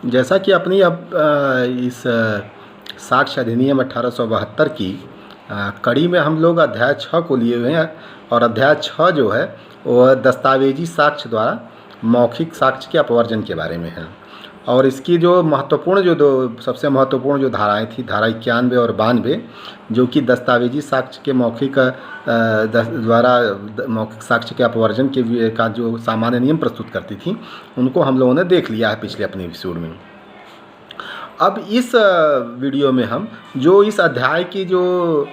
जैसा कि अपनी अब इस साक्ष्य अधिनियम 1872 की कड़ी में हम लोग अध्याय 6 को लिए हुए हैं। और अध्याय 6 जो है वह दस्तावेजी साक्ष्य द्वारा मौखिक साक्ष्य के अपवर्जन के बारे में है। और इसकी जो महत्वपूर्ण जो दो सबसे महत्वपूर्ण जो धाराएं थी, धारा 91 और 92, जो कि दस्तावेजी साक्ष्य के मौखिक मौखिक साक्ष्य के अपवर्जन के का जो सामान्य नियम प्रस्तुत करती थी, उनको हम लोगों ने देख लिया है पिछले अपने एपिसोड में। अब इस वीडियो में हम जो इस अध्याय की जो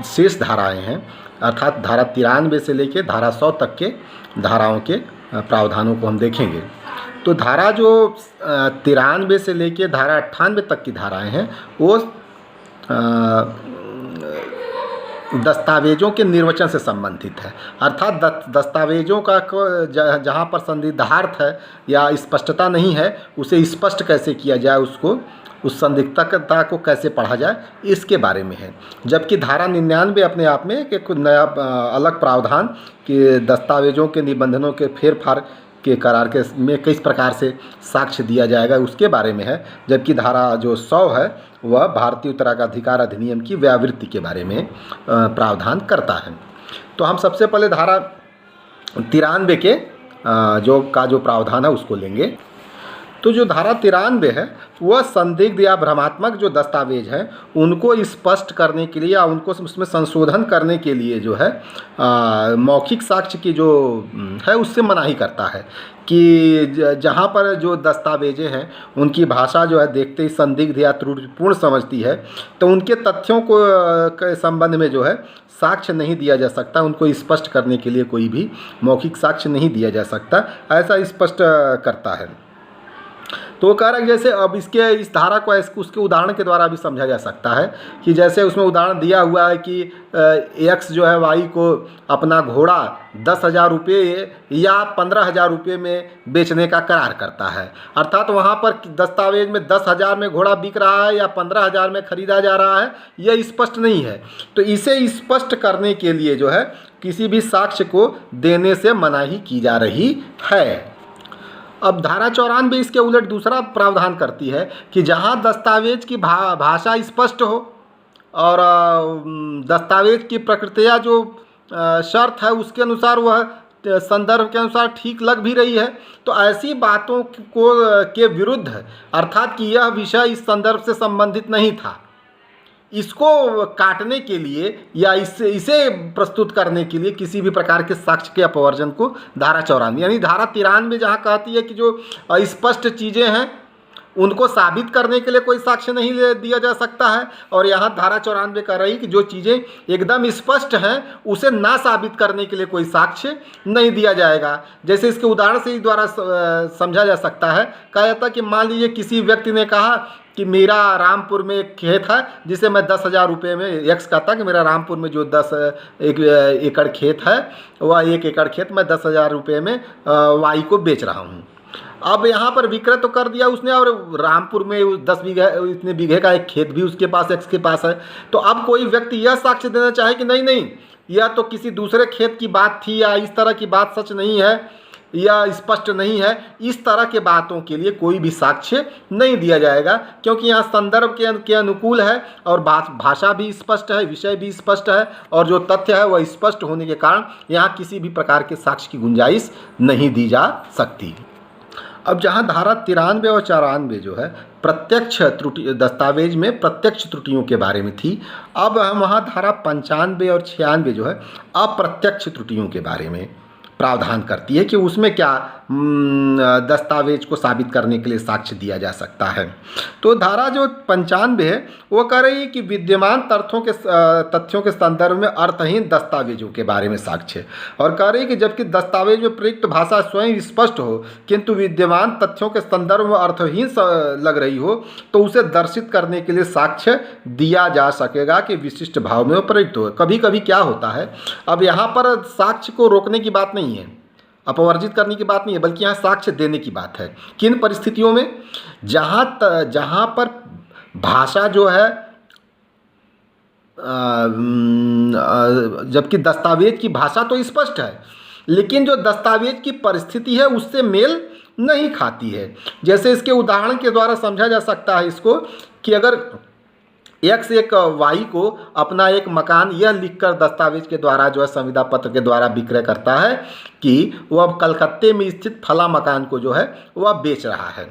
शेष धाराएं हैं, अर्थात धारा 93 से लेकर धारा 100 तक के धाराओं के प्रावधानों को हम देखेंगे। तो धारा जो 93 से लेकर धारा 98 तक की धाराएं हैं वो दस्तावेजों के निर्वचन से संबंधित है। अर्थात दस्तावेजों का जहाँ पर संदिग्धार्थ है या स्पष्टता नहीं है, उसे स्पष्ट कैसे किया जाए, उसको उस संदिग्धता को कैसे पढ़ा जाए, इसके बारे में है। जबकि धारा 99 अपने आप में एक नया अलग प्रावधान कि दस्तावेजों के निबंधनों के फेरफार के करार के में किस प्रकार से साक्ष्य दिया जाएगा, उसके बारे में है। जबकि धारा जो 100 है वह भारतीय उत्तराधिकार अधिनियम की व्यावृत्ति के बारे में प्रावधान करता है। तो हम सबसे पहले धारा 93 के जो प्रावधान है उसको लेंगे। तो जो धारा 93 है वह संदिग्ध या भ्रमात्मक जो दस्तावेज हैं उनको स्पष्ट करने के लिए या उनको उसमें संशोधन करने के लिए जो है मौखिक साक्ष्य की जो है उससे मनाही करता है कि जहाँ पर जो दस्तावेजें हैं उनकी भाषा जो है देखते ही संदिग्ध या त्रुटिपूर्ण समझती है, तो उनके तथ्यों को के संबंध में जो है साक्ष्य नहीं दिया जा सकता। उनको स्पष्ट करने के लिए कोई भी मौखिक साक्ष्य नहीं दिया जा सकता, ऐसा स्पष्ट करता है। तो कह रहा है जैसे अब इस धारा को उसके उदाहरण के द्वारा भी समझा जा सकता है कि जैसे उसमें उदाहरण दिया हुआ है कि एक्स जो है वाई को अपना घोड़ा 10,000 रुपये या 15,000 रुपये में बेचने का करार करता है। अर्थात वहाँ पर दस्तावेज में 10,000 में घोड़ा बिक रहा है या 15,000 में खरीदा जा रहा है, यह स्पष्ट नहीं है। तो इसे स्पष्ट करने के लिए जो है किसी भी साक्ष्य को देने से मनाही की जा रही है। अब धारा 94 इसके उलट दूसरा प्रावधान करती है कि जहाँ दस्तावेज की भाषा स्पष्ट हो और दस्तावेज की प्रकृतिया जो शर्त है उसके अनुसार वह संदर्भ के अनुसार ठीक लग भी रही है, तो ऐसी बातों को के विरुद्ध, अर्थात कि यह विषय इस संदर्भ से संबंधित नहीं था, इसको काटने के लिए या इसे प्रस्तुत करने के लिए किसी भी प्रकार के साक्ष्य के अपवर्जन को धारा 94 यानी धारा 93 जहाँ कहती है कि जो स्पष्ट चीज़ें हैं उनको साबित करने के लिए कोई साक्ष्य नहीं दिया जा सकता है, और यहाँ धारा 94 कह रही कि जो चीज़ें एकदम स्पष्ट हैं उसे ना साबित करने के लिए कोई साक्ष्य नहीं दिया जाएगा। जैसे इसके उदाहरण से इस द्वारा समझा जा सकता है। कहा जाता है कि मान लीजिए किसी व्यक्ति ने कहा कि मेरा रामपुर में एक खेत है जिसे मैं 10,000 रुपये में, एक्स कहता कि मेरा रामपुर में जो 10 एकड़ खेत है वह 1 एकड़ खेत मैं 10,000 रुपये में वाई को बेच रहा हूँ। अब यहाँ पर विक्रय तो कर दिया उसने, और रामपुर में 10 बीघा इतने बीघे का एक खेत भी उसके पास एक्स के पास है। तो अब कोई व्यक्ति यह साक्ष्य देना चाहे कि नहीं नहीं यह तो किसी दूसरे खेत की बात थी या इस तरह की बात सच नहीं है या स्पष्ट नहीं है, इस तरह के बातों के लिए कोई भी साक्ष्य नहीं दिया जाएगा, क्योंकि यहाँ संदर्भ के अनुकूल है और भाषा भी स्पष्ट है, विषय भी स्पष्ट है, और जो तथ्य है वह स्पष्ट होने के कारण यहाँ किसी भी प्रकार के साक्ष्य की गुंजाइश नहीं दी जा सकती। अब जहाँ धारा 93 और 94 जो है प्रत्यक्ष त्रुटि दस्तावेज में प्रत्यक्ष त्रुटियों के बारे में थी, अब हम वहाँ धारा 95 और 96 जो है अप्रत्यक्ष त्रुटियों के बारे में प्रावधान करती है कि उसमें क्या दस्तावेज को साबित करने के लिए साक्ष्य दिया जा सकता है। तो धारा जो 95 है वो कह रही है कि विद्यमान तथ्यों के संदर्भ में अर्थहीन दस्तावेजों के बारे में साक्ष्य, और कह रही है कि जबकि दस्तावेज में प्रयुक्त भाषा स्वयं स्पष्ट हो किंतु विद्यमान तथ्यों के संदर्भ में अर्थहीन लग रही हो तो उसे दर्शित करने के लिए साक्ष्य दिया जा सकेगा कि विशिष्ट भाव में वो प्रयुक्त हो। कभी कभी क्या होता है, अब यहाँ पर साक्ष्य को रोकने की बात नहीं है, अपवर्जित करने की बात नहीं है, बल्कि यहाँ साक्ष्य देने की बात है। किन परिस्थितियों में? जहाँ पर भाषा जो है जबकि दस्तावेज की भाषा तो स्पष्ट है लेकिन जो दस्तावेज की परिस्थिति है उससे मेल नहीं खाती है। जैसे इसके उदाहरण के द्वारा समझा जा सकता है इसको कि अगर एक्स एक वाई को अपना एक मकान यह लिखकर दस्तावेज के द्वारा जो है संविदा पत्र के द्वारा विक्रय करता है कि वह अब कलकत्ते में स्थित फला मकान को जो है वह बेच रहा है।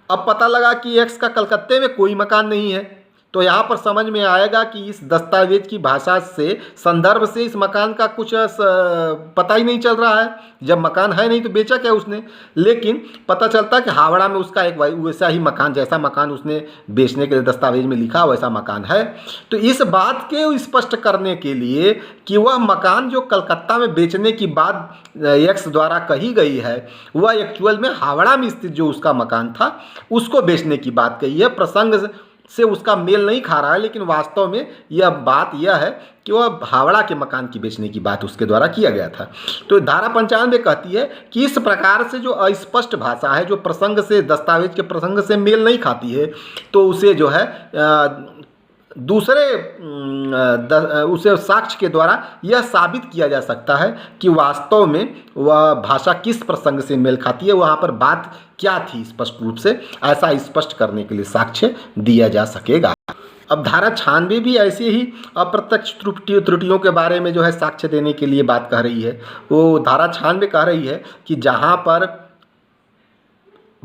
अब पता लगा कि एक्स का कलकत्ते में कोई मकान नहीं है, तो यहाँ पर समझ में आएगा कि इस दस्तावेज की भाषा से, संदर्भ से इस मकान का कुछ पता ही नहीं चल रहा है। जब मकान है नहीं तो बेचा क्या उसने। लेकिन पता चलता है कि हावड़ा में उसका एक वैसा ही मकान, जैसा मकान उसने बेचने के लिए दस्तावेज में लिखा वैसा मकान है। तो इस बात के स्पष्ट करने के लिए कि वह मकान जो कलकत्ता में बेचने की बात एक्स द्वारा कही गई है वह एक्चुअल में हावड़ा में स्थित जो उसका मकान था उसको बेचने की बात कही है। प्रसंग से उसका मेल नहीं खा रहा है, लेकिन वास्तव में यह बात यह है कि वह हावड़ा के मकान की बेचने की बात उसके द्वारा किया गया था। तो धारा 95 कहती है कि इस प्रकार से जो अस्पष्ट भाषा है, जो प्रसंग से, दस्तावेज के प्रसंग से मेल नहीं खाती है, तो उसे जो है उसे साक्ष्य के द्वारा यह साबित किया जा सकता है कि वास्तव में वह भाषा किस प्रसंग से मेल खाती है, वहाँ पर बात क्या थी स्पष्ट रूप से, ऐसा स्पष्ट करने के लिए साक्ष्य दिया जा सकेगा। अब धारा 96 भी ऐसे ही अप्रत्यक्ष त्रुटियों के बारे में जो है साक्ष्य देने के लिए बात कह रही है। वो धारा 96 कह रही है कि जहाँ पर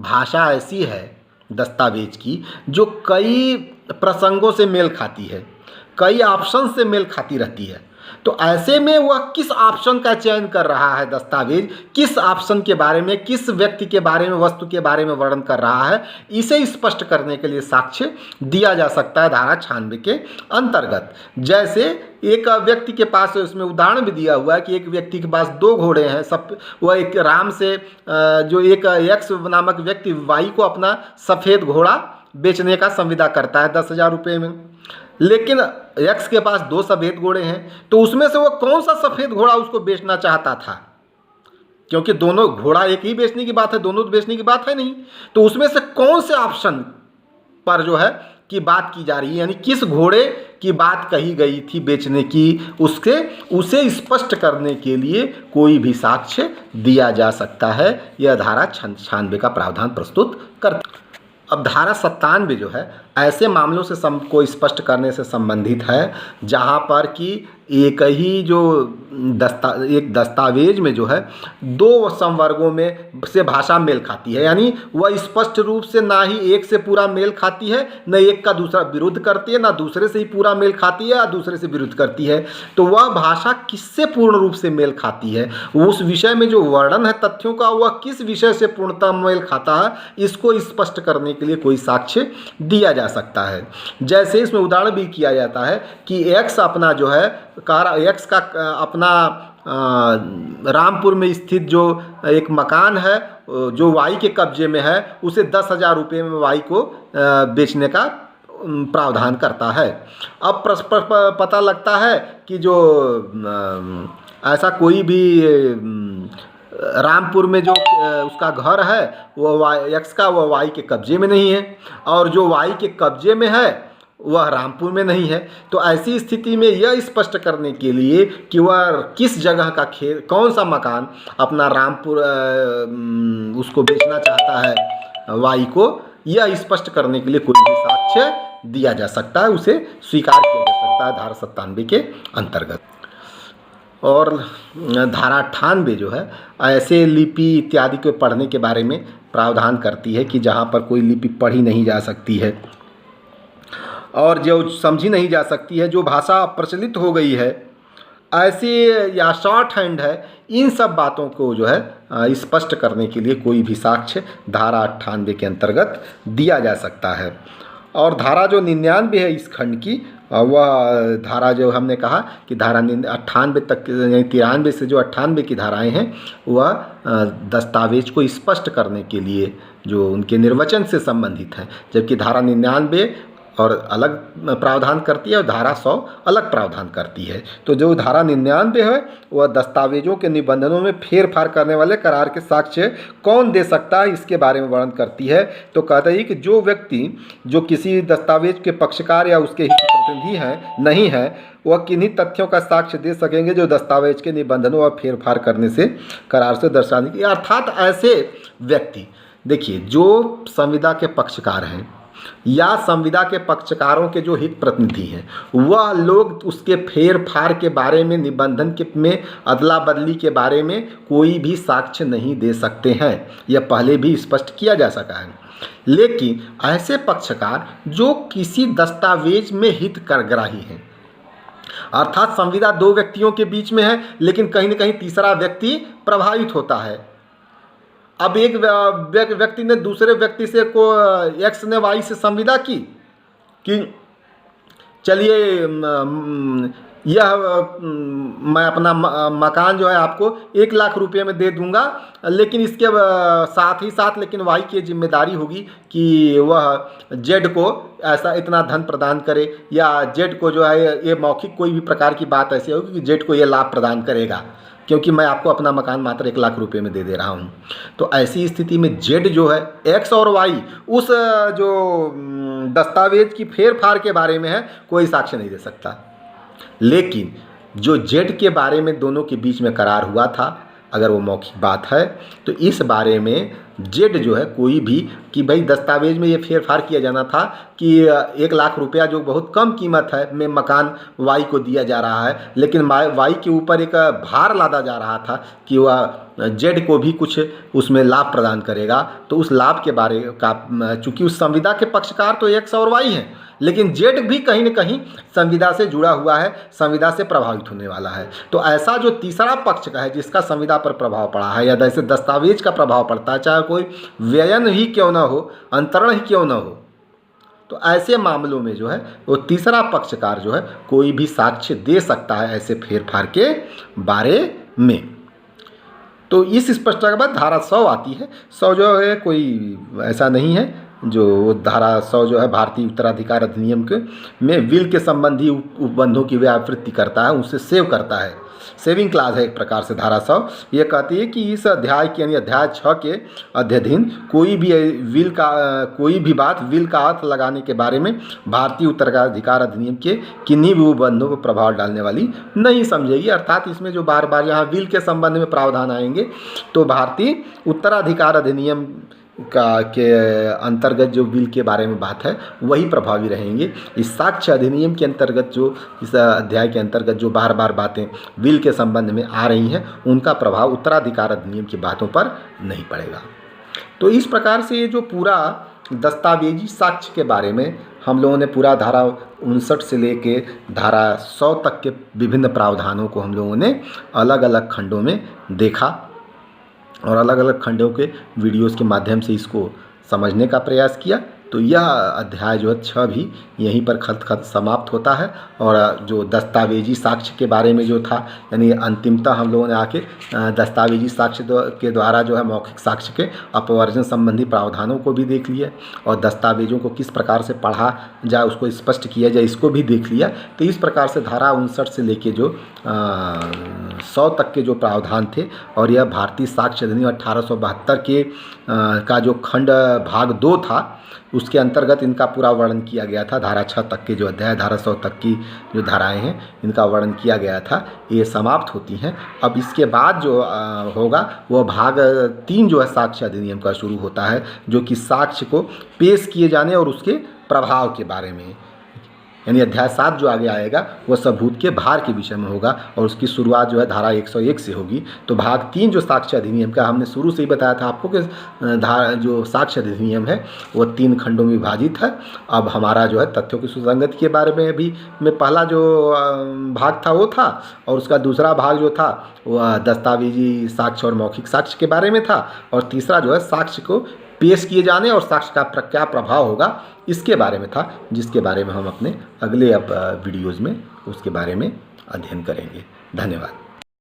भाषा ऐसी है दस्तावेज की जो कई प्रसंगों से मेल खाती है, कई ऑप्शन से मेल खाती रहती है, तो ऐसे में वह किस ऑप्शन का चयन कर रहा है दस्तावेज, किस ऑप्शन के बारे में, किस व्यक्ति के बारे में, वस्तु के बारे में वर्णन कर रहा है, इसे स्पष्ट करने के लिए साक्ष्य दिया जा सकता है धारा 96 के अंतर्गत। जैसे एक व्यक्ति के पास, इसमें उदाहरण भी दिया हुआ है कि एक व्यक्ति के पास 2 घोड़े हैं, सब वह एक राम से जो एक एक्स नामक व्यक्ति वाई को अपना सफ़ेद घोड़ा बेचने का संविदा करता है 10,000 रुपये में। लेकिन एक्स के पास 2 सफ़ेद घोड़े हैं, तो उसमें से वो कौन सा सफ़ेद घोड़ा उसको बेचना चाहता था, क्योंकि दोनों घोड़ा एक ही बेचने की बात है, दोनों तो बेचने की बात है नहीं। तो उसमें से कौन से ऑप्शन पर जो है की बात की जा रही है, यानी किस घोड़े की बात कही गई थी बेचने की, उसे स्पष्ट करने के लिए कोई भी साक्ष्य दिया जा सकता है। यह धारा 96 का प्रावधान प्रस्तुत करता है। अब धारा 97 जो है ऐसे मामलों से को स्पष्ट करने से संबंधित है जहाँ पर कि एक ही जो एक दस्तावेज में जो है 2 संवर्गों में से भाषा मेल खाती है, यानी वह स्पष्ट रूप से ना ही एक से पूरा मेल खाती है, न एक का दूसरा विरुद्ध करती है, ना दूसरे से ही पूरा मेल खाती है या दूसरे से विरुद्ध करती है। तो वह भाषा किससे पूर्ण रूप से मेल खाती है, उस विषय में जो वर्णन है तथ्यों का, वह किस विषय से पूर्णतः मेल खाता है, इसको स्पष्ट करने के लिए कोई साक्ष्य दिया जा सकता है। जैसे इसमें उदाहरण भी किया जाता है कि एक्स अपना जो है एक्स का अपना रामपुर में स्थित जो एक मकान है जो वाई के कब्जे में है, उसे 10,000 रुपये में वाई को बेचने का प्रावधान करता है। अब पता लगता है कि जो ऐसा कोई भी रामपुर में जो उसका घर है वो एक्स का वह वाई के कब्जे में नहीं है, और जो वाई के कब्जे में है वह रामपुर में नहीं है। तो ऐसी स्थिति में यह स्पष्ट करने के लिए कि वह किस जगह का कौन सा मकान अपना रामपुर उसको बेचना चाहता है वाई को, यह स्पष्ट करने के लिए कोई भी साक्ष्य दिया जा सकता है, उसे स्वीकार किया जा सकता है धारा 97 के अंतर्गत। और धारा 98 जो है ऐसे लिपि इत्यादि को पढ़ने के बारे में प्रावधान करती है कि जहाँ पर कोई लिपि पढ़ी नहीं जा सकती है और जो समझी नहीं जा सकती है, जो भाषा प्रचलित हो गई है ऐसे या शॉर्ट हैंड है, इन सब बातों को जो है स्पष्ट करने के लिए कोई भी साक्ष्य धारा 98 के अंतर्गत दिया जा सकता है। और धारा जो 99 है इस खंड की, वह धारा जो हमने कहा कि धारा 98 तक, यानी 93 से जो 98 की धाराएं हैं वह दस्तावेज को स्पष्ट करने के लिए जो उनके निर्वचन से संबंधित है, जबकि धारा 99 और अलग प्रावधान करती है और धारा 100 अलग प्रावधान करती है। तो जो धारा 99 है वह दस्तावेजों के निबंधनों में फेरफार करने वाले करार के साक्ष्य कौन दे सकता है इसके बारे में वर्णन करती है। तो कहता है कि जो व्यक्ति जो किसी दस्तावेज के पक्षकार या उसके हित प्रतिनिधि हैं नहीं है वह किन्हीं तथ्यों का साक्ष्य दे सकेंगे जो दस्तावेज के निबंधनों और फेरफार करने से करार से दर्शाने की, अर्थात ऐसे व्यक्ति, देखिए जो संविदा के पक्षकार हैं या संविदा के पक्षकारों के जो हित प्रतिनिधि हैं वह लोग उसके फेर फार के बारे में, निबंधन के में अदला बदली के बारे में कोई भी साक्ष्य नहीं दे सकते हैं। यह पहले भी स्पष्ट किया जा सका है। लेकिन ऐसे पक्षकार जो किसी दस्तावेज में हित करग्राही हैं, अर्थात संविदा दो व्यक्तियों के बीच में है लेकिन कहीं न कहीं तीसरा व्यक्ति प्रभावित होता है। अब एक व्यक्ति ने दूसरे व्यक्ति से को एक्स ने वाई से संविदा की कि चलिए यह मैं अपना मकान जो है आपको 1 लाख रुपए में दे दूंगा, लेकिन इसके साथ ही साथ लेकिन वाई की जिम्मेदारी होगी कि वह जेड को ऐसा इतना धन प्रदान करे, या जेड को जो है ये मौखिक कोई भी प्रकार की बात ऐसी होगी कि जेड को ये लाभ प्रदान करेगा क्योंकि मैं आपको अपना मकान मात्र 1 लाख रुपए में दे दे रहा हूँ। तो ऐसी स्थिति में जेड जो है एक्स और वाई उस जो दस्तावेज की फेर फार के बारे में है कोई साक्ष्य नहीं दे सकता। लेकिन जो जेड के बारे में दोनों के बीच में करार हुआ था, अगर वो मौखिक बात है तो इस बारे में जेड जो है कोई भी कि भाई दस्तावेज में ये फेरफार किया जाना था कि 1 लाख रुपया जो बहुत कम कीमत है में मकान वाई को दिया जा रहा है, लेकिन वाई के ऊपर एक भार लादा जा रहा था कि वह जेड को भी कुछ उसमें लाभ प्रदान करेगा। तो उस लाभ के बारे का, चूँकि उस संविदा के पक्षकार तो एक्स और वाई हैं, लेकिन जेड भी कहीं न कहीं संविदा से जुड़ा हुआ है, संविदा से प्रभावित होने वाला है। तो ऐसा जो तीसरा पक्ष का है जिसका संविदा पर प्रभाव पड़ा है या जैसे दस्तावेज का प्रभाव पड़ता है, चाहे कोई व्ययन ही क्यों ना हो, अंतरण ही क्यों ना हो, तो ऐसे मामलों में जो है वो तीसरा पक्षकार जो है कोई भी साक्ष्य दे सकता है ऐसे फेरफार के बारे में। तो इस स्पष्टता के बाद धारा 100 आती है। 100 जो है कोई ऐसा नहीं है, जो धारा 100 जो है भारतीय उत्तराधिकार अधिनियम के में विल के संबंधी उपबंधों की व्यावृत्ति करता है, उसे सेव करता है। सेविंग क्लास है एक प्रकार से धारा 100। ये कहती है कि इस अध्याय के यानी अध्याय 6 के अध्ययन कोई भी बात विल का अर्थ लगाने के बारे में भारतीय उत्तराधिकार अधिनियम के किन्हीं भी उपबंधों पर प्रभाव डालने वाली नहीं समझेगी। अर्थात इसमें जो बार बार यहाँ विल के संबंध में प्रावधान आएंगे तो भारतीय उत्तराधिकार अधिनियम के अंतर्गत जो विल के बारे में बात है वही प्रभावी रहेंगे। इस साक्ष्य अधिनियम के अंतर्गत जो इस अध्याय के अंतर्गत जो बार बार बातें विल के संबंध में आ रही हैं उनका प्रभाव उत्तराधिकार अधिनियम की बातों पर नहीं पड़ेगा। तो इस प्रकार से ये जो पूरा दस्तावेजी साक्ष्य के बारे में हम लोगों ने पूरा धारा 59 से लेके धारा 100 तक के विभिन्न प्रावधानों को हम लोगों ने अलग अलग खंडों में देखा और अलग अलग खंडों के वीडियोस के माध्यम से इसको समझने का प्रयास किया। तो यह अध्याय जो है 6 भी यहीं पर खत समाप्त होता है। और जो दस्तावेजी साक्ष्य के बारे में जो था, यानी अंतिमतः हम लोगों ने आके दस्तावेजी साक्ष्य के द्वारा जो है मौखिक साक्ष्य के अपवर्जन संबंधी प्रावधानों को भी देख लिया और दस्तावेजों को किस प्रकार से पढ़ा जाए उसको स्पष्ट किया जाए इसको भी देख लिया। तो इस प्रकार से धारा 59 से लेके जो 100 तक के जो प्रावधान थे और यह भारतीय साक्ष्य अधिनियम 1872 के का जो खंड भाग 2 था उसके अंतर्गत इनका पूरा वर्णन किया गया था। धारा 6 तक के जो अध्याय, धारा 100 तक की जो धाराएं हैं इनका वर्णन किया गया था, ये समाप्त होती हैं। अब इसके बाद जो होगा वो भाग 3 जो है साक्ष्य अधिनियम का शुरू होता है, जो कि साक्ष्य को पेश किए जाने और उसके प्रभाव के बारे में, यानी अध्याय 7 जो आगे आएगा वह सबूत के भार के विषय में होगा और उसकी शुरुआत जो है धारा 101 से होगी। तो भाग 3 जो साक्ष्य अधिनियम का हमने शुरू से ही बताया था आपको कि जो साक्ष्य अधिनियम है वो 3 खंडों में विभाजित है। अब हमारा जो है तथ्यों की सुसंगति के बारे में भी में पहला जो भाग था वो था और उसका दूसरा भाग जो था वह दस्तावेजी साक्ष्य और मौखिक साक्ष्य के बारे में था और तीसरा जो है साक्ष्य को पेश किए जाने और साक्ष्य का क्या प्रभाव होगा इसके बारे में था, जिसके बारे में हम अपने अगले वीडियोज़ में उसके बारे में अध्ययन करेंगे। धन्यवाद।